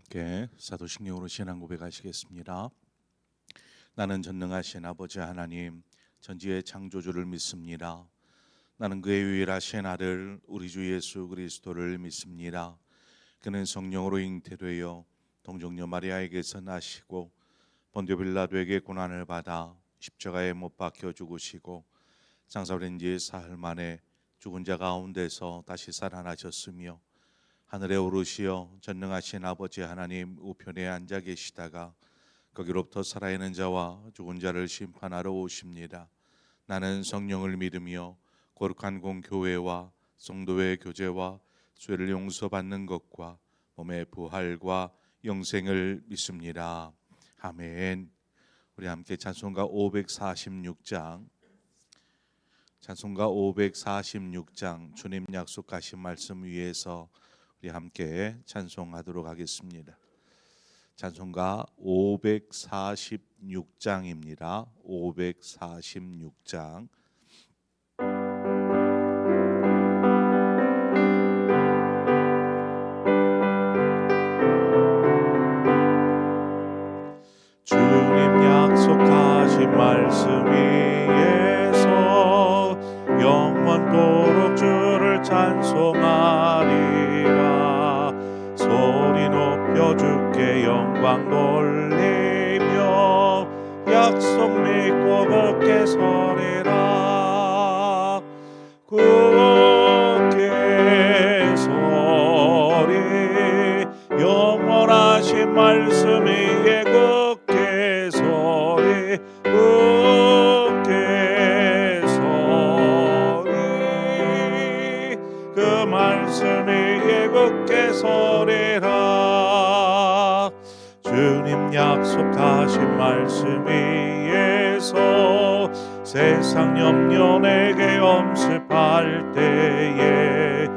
함께 사도신경으로 신앙 고백하시겠습니다. 나는 전능하신 아버지 하나님, 전지의 창조주를 믿습니다. 나는 그의 유일하신 아들 우리 주 예수 그리스도를 믿습니다. 그는 성령으로 잉태되어 동정녀 마리아에게서 나시고 본디오 빌라도에게 고난을 받아 십자가에 못 박혀 죽으시고 장사된 지 사흘 만에 죽은 자 가운데서 다시 살아나셨으며 하늘에 오르시어 전능하신 아버지 하나님 우편에 앉아 계시다가 거기로부터 살아있는 자와 죽은 자를 심판하러 오십니다. 나는 성령을 믿으며 거룩한 공교회와 성도의 교제와 죄를 용서받는 것과 몸의 부활과 영생을 믿습니다. 아멘. 우리 함께 찬송가 546장 주님 약속하신 말씀 위에서 우리 함께 찬송하도록 하겠습니다. 찬송가 546장입니다. 546장. 주님 약속하신 말씀 위에서 영원토록 주를 찬송하리라. 소리 높여 주께 영광 돌리며 약속 믿고 굳게 서리라. 굳게 서리 영원하신 말씀 위에 굳게 서리 굳게 서리 그 말씀 위에 굳게 서리라. 주님 약속하신 말씀 위에서 세상 염려 내게 엄습할 때에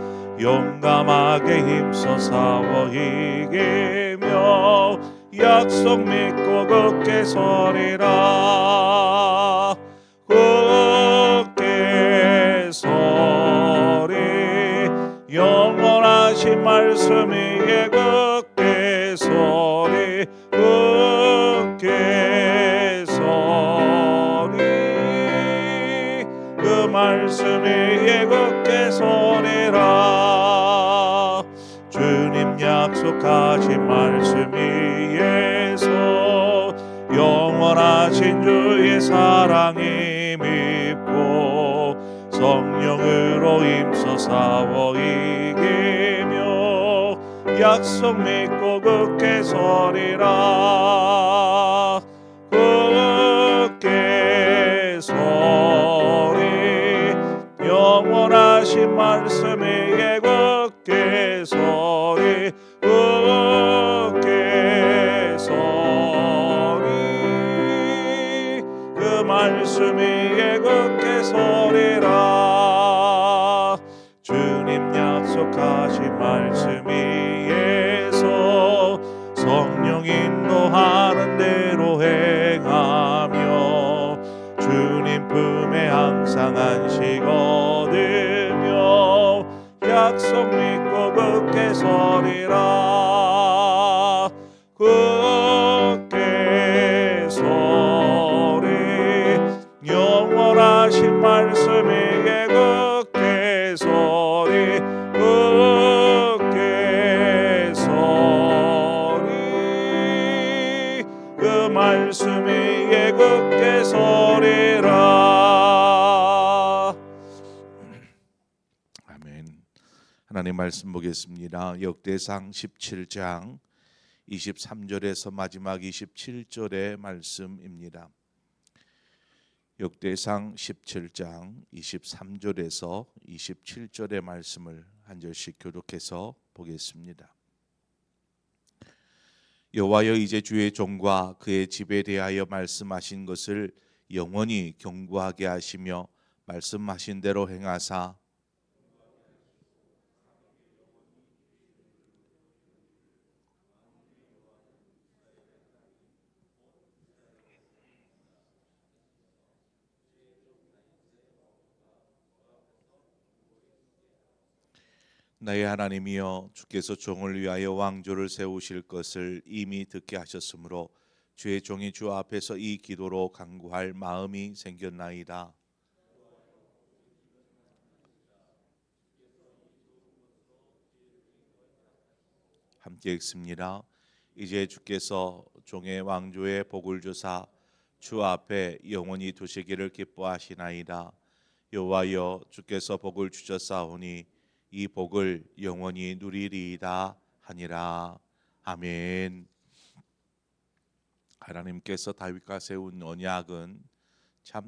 용감하게 힘써 싸워 이기며 약속 믿고 굳게 서리라. 굳게 서리 영원하신 말씀 위에 굳게 서리 굳게 서리 그 말씀 위에 굳게 서리라. 주님 약속하신 말씀 위에서 영원하신 주의 사랑이 밉고 성령으로 힘써 싸워 이기며 약속 믿고 굳게 서리라. 굳게 서리 영원하신 말씀 위에 굳게 서리 굳게 서리 그 말씀 위에 굳게 서리라. 주님 약속하신 말씀 위에서 성령 인도하는 대로 행하며 주님 품에 항상 안식 얻으며 약속 믿고 굳게 서리라. 굳게 서리 영원하신 말씀 위에 굳게 서리 굳게 서리 그 말씀 위에 굳게 서리라. 아멘. 하나님 말씀 보겠습니다. 역대상 17장 23절에서 마지막 27절의 말씀입니다. 역대상 17장 23절에서 27절의 말씀을 한 절씩 교독해서 보겠습니다. 여호와여 이제 주의 종과 그의 집에 대하여 말씀하신 것을 영원히 경고하게 하시며 말씀하신 대로 행하사 나의 하나님이여, 주께서 종을 위하여 왕조를 세우실 것을 이미 듣게 하셨으므로 주의 종이 주 앞에서 이 기도로 간구할 마음이 생겼나이다. 함께 읽습니다. 이제 주께서 종의 왕조의 복을 주사 주 앞에 영원히 두시기를 기뻐하시나이다. 여호와여, 주께서 복을 주셨사오니 이 복을 영원히 누리리이다 하니라. 아멘. 하나님께서 다윗과 세운 언약은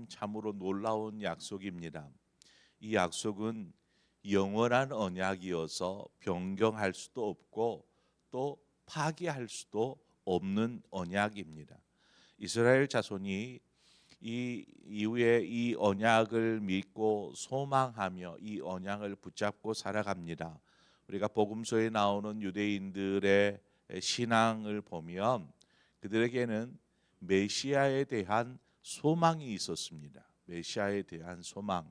참으로 놀라운 약속입니다. 이 약속은 영원한 언약이어서 변경할 수도 없고 또 파기할 수도 없는 언약입니다. 이스라엘 자손이 이 이후에 이 언약을 믿고 소망하며 이 언약을 붙잡고 살아갑니다. 우리가 복음서에 나오는 유대인들의 신앙을 보면 그들에게는 메시아에 대한 소망이 있었습니다. 메시아에 대한 소망.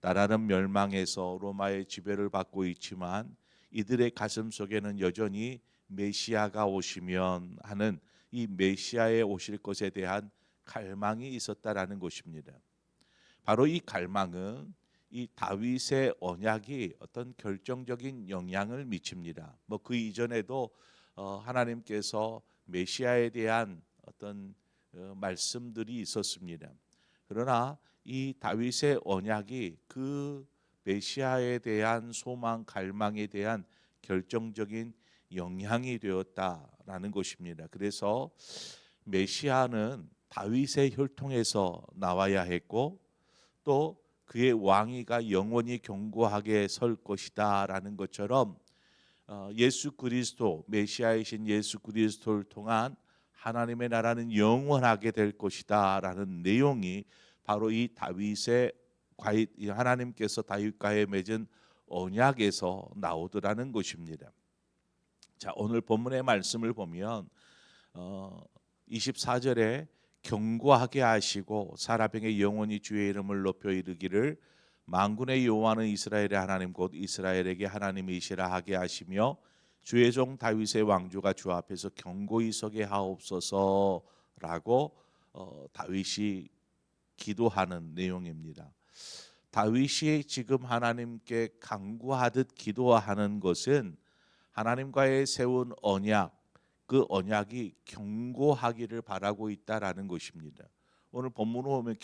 나라는 멸망해서 로마의 지배를 받고 있지만 이들의 가슴 속에는 여전히 메시아가 오시면 하는 이 메시아에 오실 것에 대한 갈망이 있었다라는 것입니다. 바로 이 갈망은 이 다윗의 언약이 어떤 결정적인 영향을 미칩니다. 뭐 그 이전에도 하나님께서 메시아에 대한 어떤 말씀들이 있었습니다. 그러나 이 다윗의 언약이 그 메시아에 대한 소망, 갈망에 대한 결정적인 영향이 되었다라는 것입니다. 그래서 메시아는 다윗의 혈통에서 나와야 했고 또 그의 왕위가 영원히 견고하게 설 것이다라는 것처럼 예수 그리스도, 메시아이신 예수 그리스도를 통한 하나님의 나라는 영원하게 될 것이다라는 내용이 바로 이 다윗의 하나님께서 다윗과의 맺은 언약에서 나오더라는 것입니다. 자, 오늘 본문의 말씀을 보면 24절에 견고하게 하시고 사람에게 영원히 주의 이름을 높여 이르기를 만군의 여호와는 이스라엘의 하나님 곧 이스라엘에게 하나님이시라 하게 하시며 주의 종 다윗의 왕조가 주 앞에서 견고히 서게 하옵소서라고 다윗이 기도하는 내용입니다. 다윗이 지금 하나님께 간구하듯 기도하는 것은 하나님과의 세운 언약, 그 언약이 견고하기를 바라고 있다라는 것입니다. 오늘 본문을 보면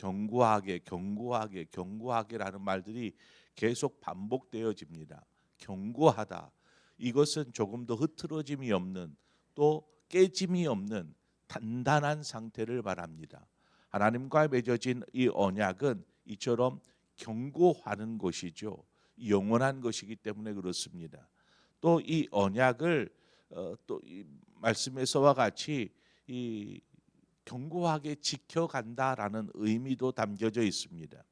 견고하게라는 말들이 계속 반복되어집니다. 견고하다. 이것은 조금 더 흐트러짐이 없는 또 깨짐이 없는 단단한 상태를 말합니다. 하나님과 맺어진 이 언약은 이처럼 견고하는 것이죠. 영원한 것이기 때문에 그렇습니다. 또 이 언약을 또 이 말씀에서와 같이 이 견고하게 지켜간다라는 의미도 담겨져 있습니다.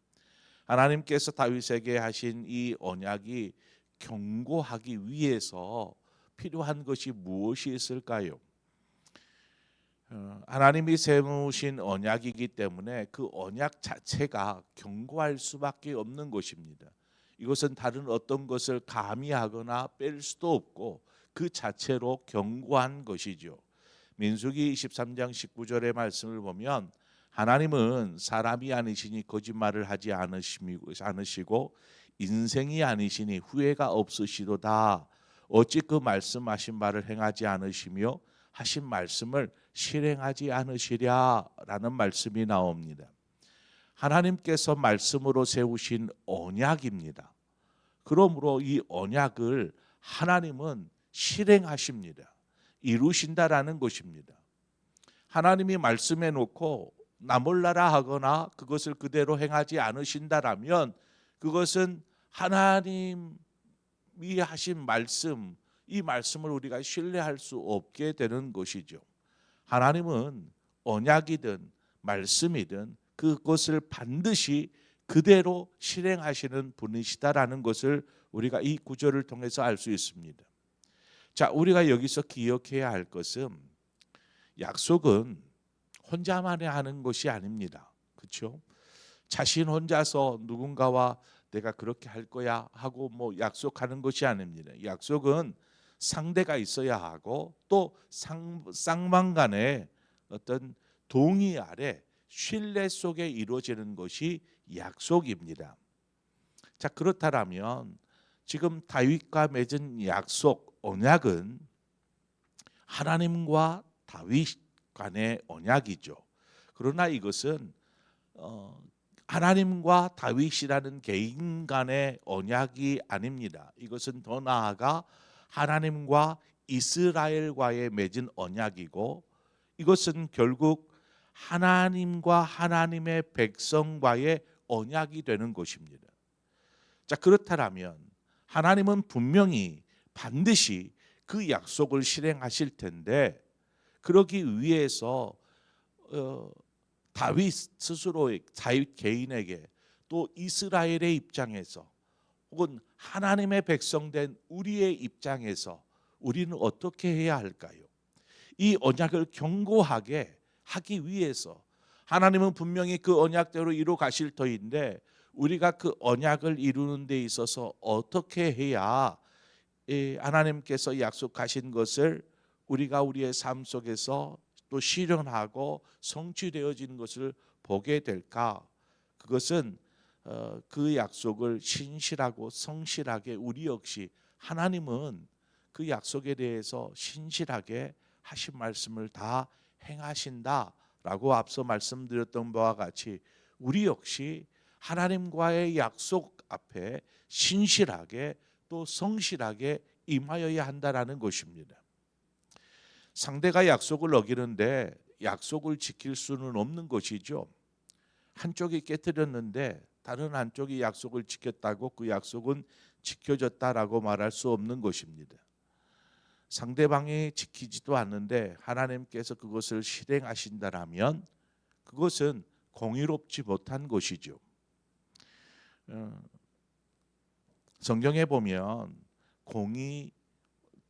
하나님께서 다윗에게 하신 이 언약이 견고하기 위해서 필요한 것이 무엇이 있을까요? 하나님이 세우신 언약이기 때문에 그 언약 자체가 견고할 수밖에 없는 것입니다. 이것은 다른 어떤 것을 가미하거나 뺄 수도 없고 그 자체로 견고한 것이죠. 민수기 23장 19절의 말씀을 보면 하나님은 사람이 아니시니 거짓말을 하지 않으시고 인생이 아니시니 후회가 없으시도다. 어찌 그 말씀하신 바를 행하지 않으시며 하신 말씀을 실행하지 않으시랴라는 말씀이 나옵니다. 하나님께서 말씀으로 세우신 언약입니다. 그러므로 이 언약을 하나님은 실행하십니다. 이루신다라는 것입니다. 하나님이 말씀해 놓고 나몰라라 하거나 그것을 그대로 행하지 않으신다라면 그것은 하나님이 하신 말씀, 이 말씀을 우리가 신뢰할 수 없게 되는 것이죠. 하나님은 언약이든 말씀이든 그것을 반드시 그대로 실행하시는 분이시다라는 것을 우리가 이 구절을 통해서 알 수 있습니다. 자, 우리가 여기서 기억해야 할 것은 약속은 혼자만이 하는 것이 아닙니다. 그렇죠? 자신 혼자서 누군가와 내가 그렇게 할 거야 하고 뭐 약속하는 것이 아닙니다. 약속은 상대가 있어야 하고 또 쌍방 간의 어떤 동의 아래 신뢰 속에 이루어지는 것이 약속입니다. 자, 그렇다면 지금 다윗과 맺은 약속 언약은 하나님과 다윗 간의 언약이죠. 그러나 이것은 하나님과 다윗이라는 개인 간의 언약이 아닙니다. 이것은 더 나아가 하나님과 이스라엘과의 맺은 언약이고, 이것은 결국 하나님과 하나님의 백성과의 언약이 되는 것입니다. 자, 그렇다면 하나님은 분명히 반드시 그 약속을 실행하실 텐데, 그러기 위해서 다윗 스스로의 다윗 개인에게 또 이스라엘의 입장에서 혹은 하나님의 백성된 우리의 입장에서 우리는 어떻게 해야 할까요? 이 언약을 견고하게 하기 위해서 하나님은 분명히 그 언약대로 이루 가실 터인데, 우리가 그 언약을 이루는 데 있어서 어떻게 해야 하나님께서 약속하신 것을 우리가 우리의 삶 속에서 또 실현하고 성취되어지는 것을 보게 될까? 그것은 그 약속을 신실하고 성실하게 우리 역시 하나님은 그 약속에 대해서 신실하게 하신 말씀을 다 행하신다라고 앞서 말씀드렸던 바와 같이 우리 역시 하나님과의 약속 앞에 신실하게 또 성실하게 임하여야 한다라는 것입니다. 상대가 약속을 어기는데 약속을 지킬 수는 없는 것이죠. 한쪽이 깨뜨렸는데 다른 한쪽이 약속을 지켰다고 그 약속은 지켜졌다라고 말할 수 없는 것입니다. 상대방이 지키지도 않는데 하나님께서 그것을 실행하신다라면 그것은 공의롭지 못한 것이죠. 성경에 보면 공의,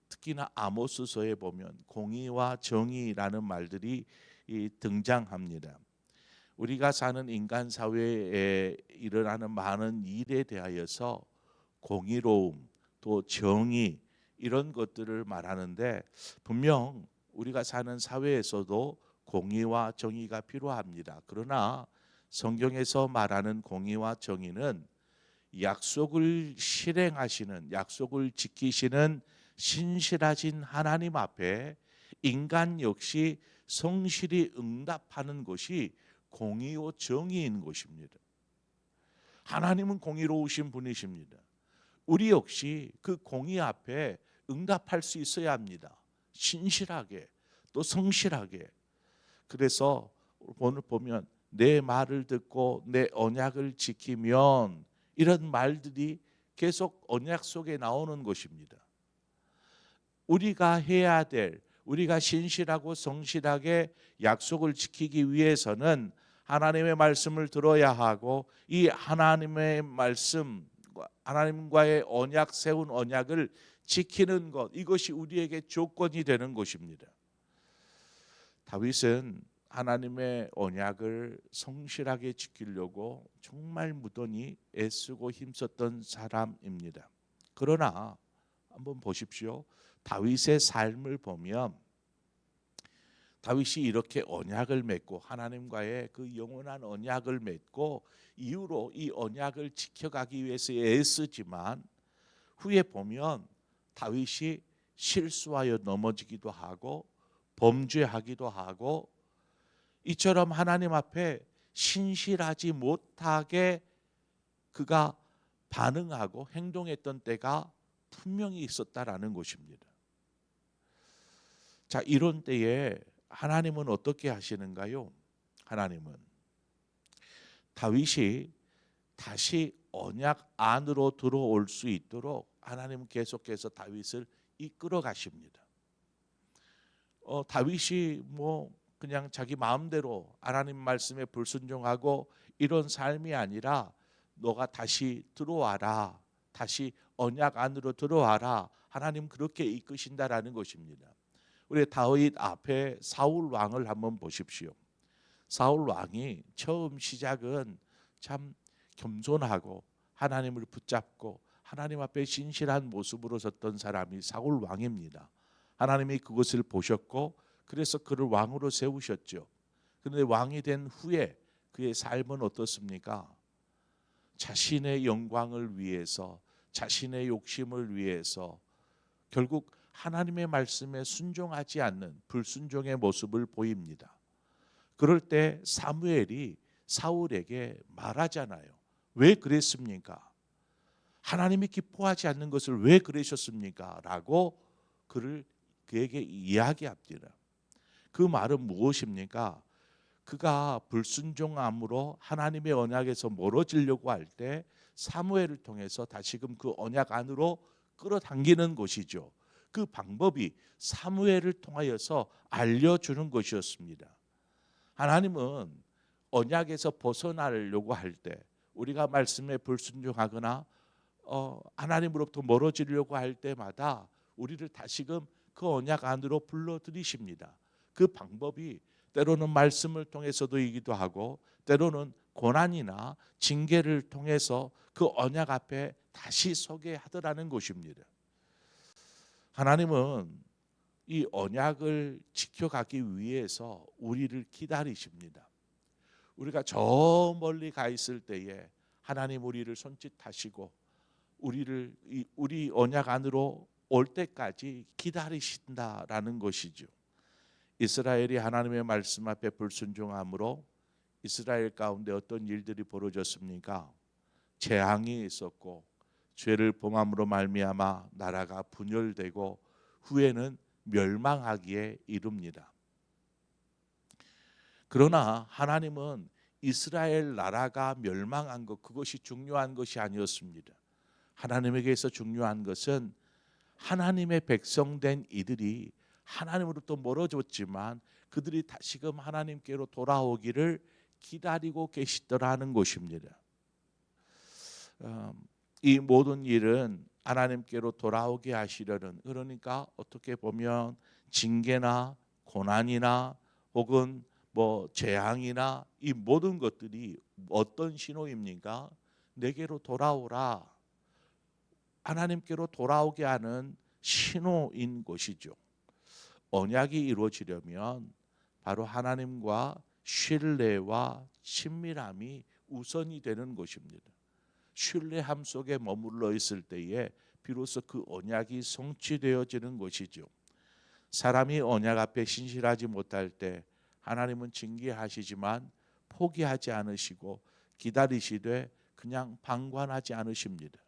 특히나 아모스서에 보면 공의와 정의라는 말들이 등장합니다. 우리가 사는 인간 사회에 일어나는 많은 일에 대하여서 공의로움, 또 정의 이런 것들을 말하는데, 분명 우리가 사는 사회에서도 공의와 정의가 필요합니다. 그러나 성경에서 말하는 공의와 정의는 약속을 실행하시는, 약속을 지키시는 신실하신 하나님 앞에 인간 역시 성실히 응답하는 것이 공의요 정의인 것입니다. 하나님은 공의로우신 분이십니다. 우리 역시 그 공의 앞에 응답할 수 있어야 합니다. 신실하게 또 성실하게. 그래서 오늘 보면 내 말을 듣고 내 언약을 지키면, 이런 말들이 계속 언약 속에 나오는 것입니다. 우리가 해야 될, 우리가 신실하고 성실하게 약속을 지키기 위해서는 하나님의 말씀을 들어야 하고, 이 하나님의 말씀, 하나님과의 언약, 세운 언약을 지키는 것, 이것이 우리에게 조건이 되는 것입니다. 다윗은 하나님의 언약을 성실하게 지키려고 정말 무던히 애쓰고 힘썼던 사람입니다. 그러나 한번 보십시오. 다윗의 삶을 보면 다윗이 이렇게 언약을 맺고 하나님과의 그 영원한 언약을 맺고 이후로 이 언약을 지켜가기 위해서 애쓰지만, 후에 보면 다윗이 실수하여 넘어지기도 하고 범죄하기도 하고, 이처럼 하나님 앞에 신실하지 못하게 그가 반응하고 행동했던 때가 분명히 있었다라는 것입니다. 자, 이런 때에 하나님은 어떻게 하시는가요? 하나님은 다윗이 다시 언약 안으로 들어올 수 있도록 하나님은 계속해서 다윗을 이끌어 가십니다. 다윗이 뭐 그냥 자기 마음대로 하나님 말씀에 불순종하고 이런 삶이 아니라, 너가 다시 들어와라, 다시 언약 안으로 들어와라, 하나님 그렇게 이끄신다라는 것입니다. 우리 다윗 앞에 사울 왕을 한번 보십시오. 사울 왕이 처음 시작은 참 겸손하고 하나님을 붙잡고 하나님 앞에 신실한 모습으로 섰던 사람이 사울 왕입니다. 하나님이 그것을 보셨고 그래서 그를 왕으로 세우셨죠. 그런데 왕이 된 후에 그의 삶은 어떻습니까? 자신의 영광을 위해서, 자신의 욕심을 위해서 결국 하나님의 말씀에 순종하지 않는 불순종의 모습을 보입니다. 그럴 때 사무엘이 사울에게 말하잖아요. 왜 그랬습니까? 하나님이 기뻐하지 않는 것을 왜 그러셨습니까? 라고 그에게 이야기합니다. 그 말은 무엇입니까? 그가 불순종함으로 하나님의 언약에서 멀어지려고 할 때 사무엘을 통해서 다시금 그 언약 안으로 끌어당기는 것이죠. 그 방법이 사무엘을 통하여서 알려주는 것이었습니다. 하나님은 언약에서 벗어나려고 할 때 우리가 말씀에 불순종하거나 하나님으로부터 멀어지려고 할 때마다 우리를 다시금 그 언약 안으로 불러들이십니다. 그 방법이 때로는 말씀을 통해서도이기도 하고 때로는 고난이나 징계를 통해서 그 언약 앞에 다시 서게 하더라는 것입니다. 하나님은 이 언약을 지켜가기 위해서 우리를 기다리십니다. 우리가 저 멀리 가 있을 때에 하나님 우리를 손짓하시고 우리 언약 안으로 올 때까지 기다리신다라는 것이죠. 이스라엘이 하나님의 말씀 앞에 불순종함으로 이스라엘 가운데 어떤 일들이 벌어졌습니까? 재앙이 있었고 죄를 범함으로 말미암아 나라가 분열되고 후에는 멸망하기에 이릅니다. 그러나 하나님은 이스라엘 나라가 멸망한 것 그것이 중요한 것이 아니었습니다. 하나님에게서 중요한 것은 하나님의 백성된 이들이 하나님으로부터 멀어졌지만 그들이 다시금 하나님께로 돌아오기를 기다리고 계시더라는 것입니다. 이 모든 일은 하나님께로 돌아오게 하시려는, 그러니까 어떻게 보면 징계나 고난이나 혹은 재앙이나 이 모든 것들이 어떤 신호입니까? 내게로 돌아오라, 하나님께로 돌아오게 하는 신호인 것이죠. 언약이 이루어지려면 바로 하나님과 신뢰와 친밀함이 우선이 되는 것입니다. 신뢰함 속에 머물러 있을 때에 비로소 그 언약이 성취되어지는 것이죠. 사람이 언약 앞에 신실하지 못할 때 하나님은 징계하시지만 포기하지 않으시고 기다리시되 그냥 방관하지 않으십니다.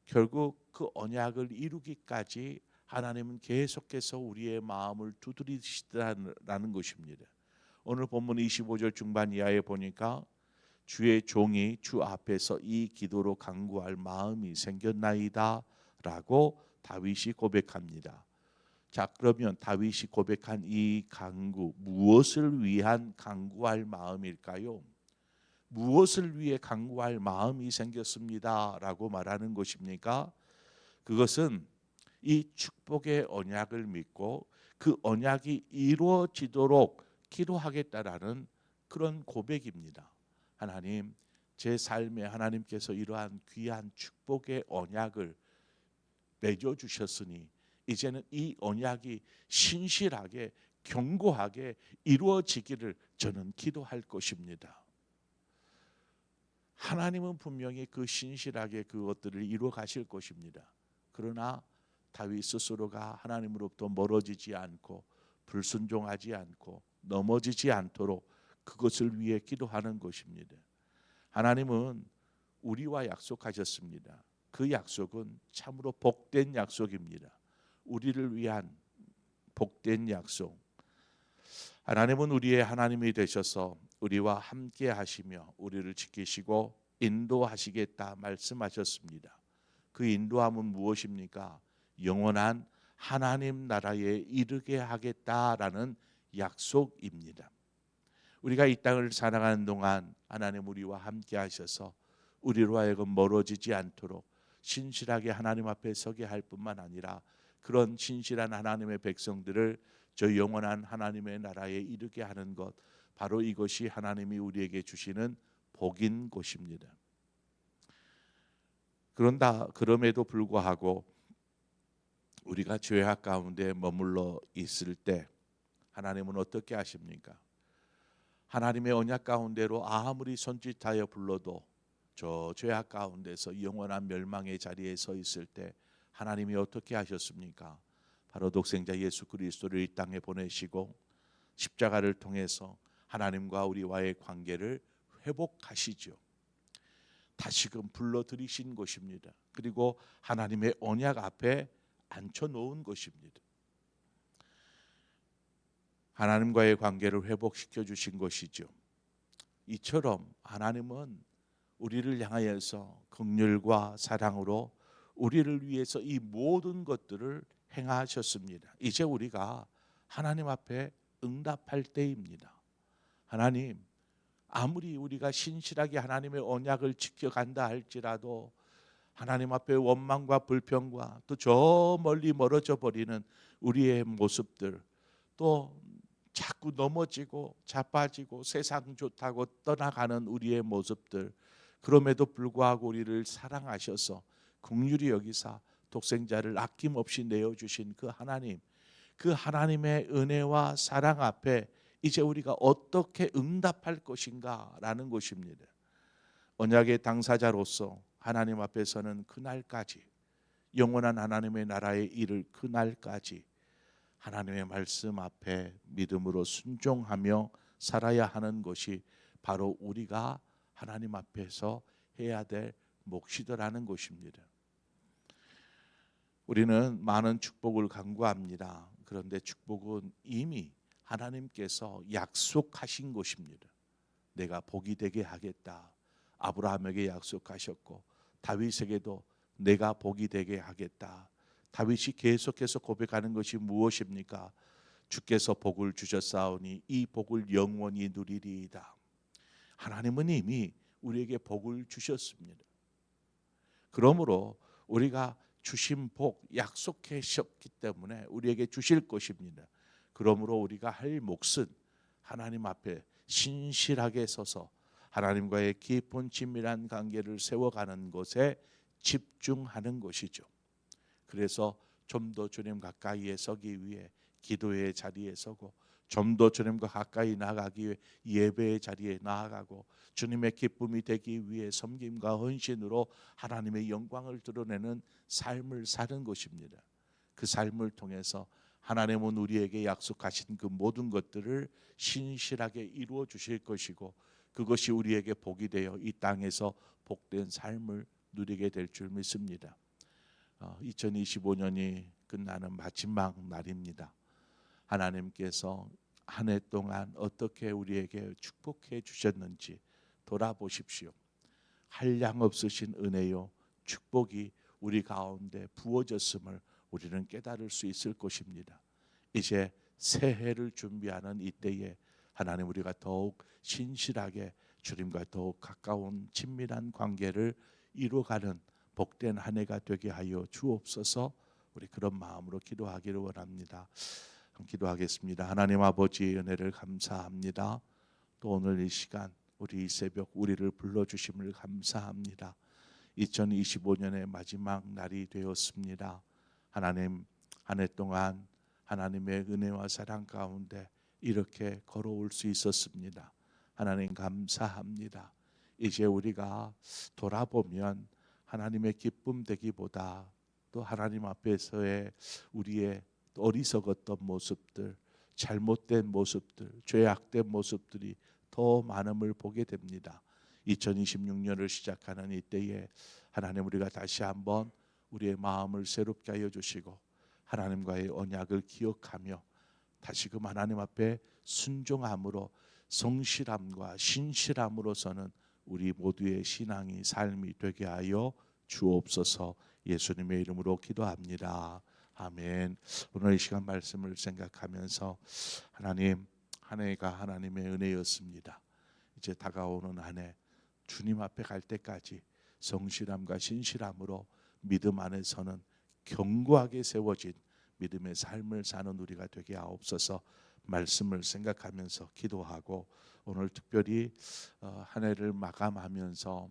결국 그 언약을 이루기까지 하나님은 계속해서 우리의 마음을 두드리시다라는 것입니다. 오늘 본문 25절 중반 이하에 보니까 주의 종이 주 앞에서 이 기도로 간구할 마음이 생겼나이다 라고 다윗이 고백합니다. 자, 그러면 다윗이 고백한 이 간구, 무엇을 위한 간구할 마음일까요? 무엇을 위해 간구할 마음이 생겼습니다 라고 말하는 것입니까? 그것은 이 축복의 언약을 믿고 그 언약이 이루어지도록 기도하겠다라는 그런 고백입니다. 하나님, 제 삶에 하나님께서 이러한 귀한 축복의 언약을 맺어주셨으니 이제는 이 언약이 신실하게 견고하게 이루어지기를 저는 기도할 것입니다. 하나님은 분명히 그 신실하게 그것들을 이루어 가실 것입니다. 그러나 다윗 스스로가 하나님으로부터 멀어지지 않고 불순종하지 않고 넘어지지 않도록 그것을 위해 기도하는 것입니다. 하나님은 우리와 약속하셨습니다. 그 약속은 참으로 복된 약속입니다. 우리를 위한 복된 약속. 하나님은 우리의 하나님이 되셔서 우리와 함께 하시며 우리를 지키시고 인도하시겠다 말씀하셨습니다. 그 인도함은 무엇입니까? 영원한 하나님 나라에 이르게 하겠다라는 약속입니다. 우리가 이 땅을 살아가는 동안 하나님 우리와 함께 하셔서 우리로 하여금 멀어지지 않도록 신실하게 하나님 앞에 서게 할 뿐만 아니라 그런 신실한 하나님의 백성들을 저 영원한 하나님의 나라에 이르게 하는 것, 바로 이것이 하나님이 우리에게 주시는 복인 것입니다. 그럼에도 불구하고 우리가 죄악 가운데 머물러 있을 때 하나님은 어떻게 하십니까? 하나님의 언약 가운데로 아무리 손짓하여 불러도 저 죄악 가운데서 영원한 멸망의 자리에 서 있을 때 하나님이 어떻게 하셨습니까? 바로 독생자 예수 그리스도를 이 땅에 보내시고 십자가를 통해서 하나님과 우리와의 관계를 회복하시죠. 다시금 불러들이신 것입니다. 그리고 하나님의 언약 앞에 앉혀놓은 것입니다. 하나님과의 관계를 회복시켜 주신 것이죠. 이처럼 하나님은 우리를 향하여서 긍휼과 사랑으로 우리를 위해서 이 모든 것들을 행하셨습니다. 이제 우리가 하나님 앞에 응답할 때입니다. 하나님, 아무리 우리가 신실하게 하나님의 언약을 지켜간다 할지라도 하나님 앞에 원망과 불평과 또 저 멀리 멀어져 버리는 우리의 모습들, 또 자꾸 넘어지고 자빠지고 세상 좋다고 떠나가는 우리의 모습들, 그럼에도 불구하고 우리를 사랑하셔서 긍휼히 여기사 독생자를 아낌없이 내어주신 그 하나님, 그 하나님의 은혜와 사랑 앞에 이제 우리가 어떻게 응답할 것인가라는 것입니다. 언약의 당사자로서 하나님 앞에서는 그날까지, 영원한 하나님의 나라에 이를 그날까지 하나님의 말씀 앞에 믿음으로 순종하며 살아야 하는 것이 바로 우리가 하나님 앞에서 해야 될 몫이더라는 것입니다. 우리는 많은 축복을 간구합니다. 그런데 축복은 이미 하나님께서 약속하신 것입니다. 내가 복이 되게 하겠다. 아브라함에게 약속하셨고 다윗에게도 내가 복이 되게 하겠다. 다윗이 계속해서 고백하는 것이 무엇입니까? 주께서 복을 주셨사오니 이 복을 영원히 누리리이다. 하나님은 이미 우리에게 복을 주셨습니다. 그러므로 우리가 주신 복 약속하셨기 때문에 우리에게 주실 것입니다. 그러므로 우리가 할 몫은 하나님 앞에 신실하게 서서 하나님과의 깊은 친밀한 관계를 세워가는 것에 집중하는 것이죠. 그래서 좀 더 주님 가까이에 서기 위해 기도의 자리에 서고, 좀 더 주님과 가까이 나아가기 위해 예배의 자리에 나아가고, 주님의 기쁨이 되기 위해 섬김과 헌신으로 하나님의 영광을 드러내는 삶을 사는 것입니다. 그 삶을 통해서 하나님은 우리에게 약속하신 그 모든 것들을 신실하게 이루어 주실 것이고, 그것이 우리에게 복이 되어 이 땅에서 복된 삶을 누리게 될 줄 믿습니다. 2025년이 끝나는 마지막 날입니다. 하나님께서 한 해 동안 어떻게 우리에게 축복해 주셨는지 돌아보십시오. 한량 없으신 은혜요 축복이 우리 가운데 부어졌음을 우리는 깨달을 수 있을 것입니다. 이제 새해를 준비하는 이때에 하나님, 우리가 더욱 신실하게 주님과 더욱 가까운 친밀한 관계를 이루어가는 복된 한 해가 되게 하여 주옵소서. 우리 그런 마음으로 기도하기를 원합니다. 기도하겠습니다. 하나님 아버지, 은혜를 감사합니다. 또 오늘 이 시간, 우리 이 새벽 우리를 불러주심을 감사합니다. 2025년의 마지막 날이 되었습니다. 하나님, 한 해 동안 하나님의 은혜와 사랑 가운데 이렇게 걸어올 수 있었습니다. 하나님 감사합니다. 이제 우리가 돌아보면 하나님의 기쁨 되기보다 또 하나님 앞에서의 우리의 어리석었던 모습들, 잘못된 모습들, 죄악된 모습들이 더 많음을 보게 됩니다. 2026년을 시작하는 이때에 하나님, 우리가 다시 한번 우리의 마음을 새롭게 하여 주시고 하나님과의 언약을 기억하며 다시금 하나님 앞에 순종함으로, 성실함과 신실함으로서는 우리 모두의 신앙이, 삶이 되게 하여 주옵소서. 예수님의 이름으로 기도합니다. 아멘. 오늘 이 시간 말씀을 생각하면서 하나님, 한 해가 하나님의 은혜였습니다. 이제 다가오는 한 해 주님 앞에 갈 때까지 성실함과 신실함으로 믿음 안에서는 견고하게 세워진 믿음의 삶을 사는 우리가 되게 하옵소서. 말씀을 생각하면서 기도하고 오늘 특별히 한 해를 마감하면서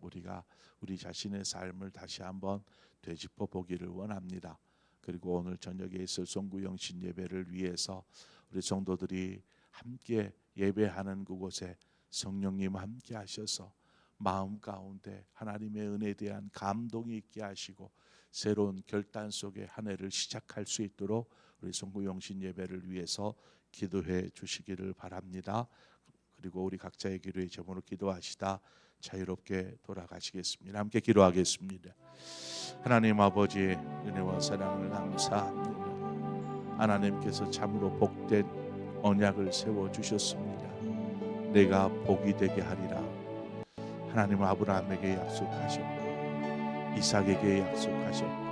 우리가 우리 자신의 삶을 다시 한번 되짚어 보기를 원합니다. 그리고 오늘 저녁에 있을 송구영신 예배를 위해서 우리 성도들이 함께 예배하는 그곳에 성령님 함께 하셔서 마음 가운데 하나님의 은혜에 대한 감동이 있게 하시고 새로운 결단 속에 한 해를 시작할 수 있도록 우리 송구영신 예배를 위해서 기도해 주시기를 바랍니다. 그리고 우리 각자의 기도의 제목으로 기도하시다 자유롭게 돌아가시겠습니다. 함께 기도하겠습니다. 하나님 아버지, 은혜와 사랑을 감사합니다. 하나님께서 참으로 복된 언약을 세워주셨습니다. 내가 복이 되게 하리라 하나님은 아브라함에게 약속하셨고 이삭에게 약속하셨고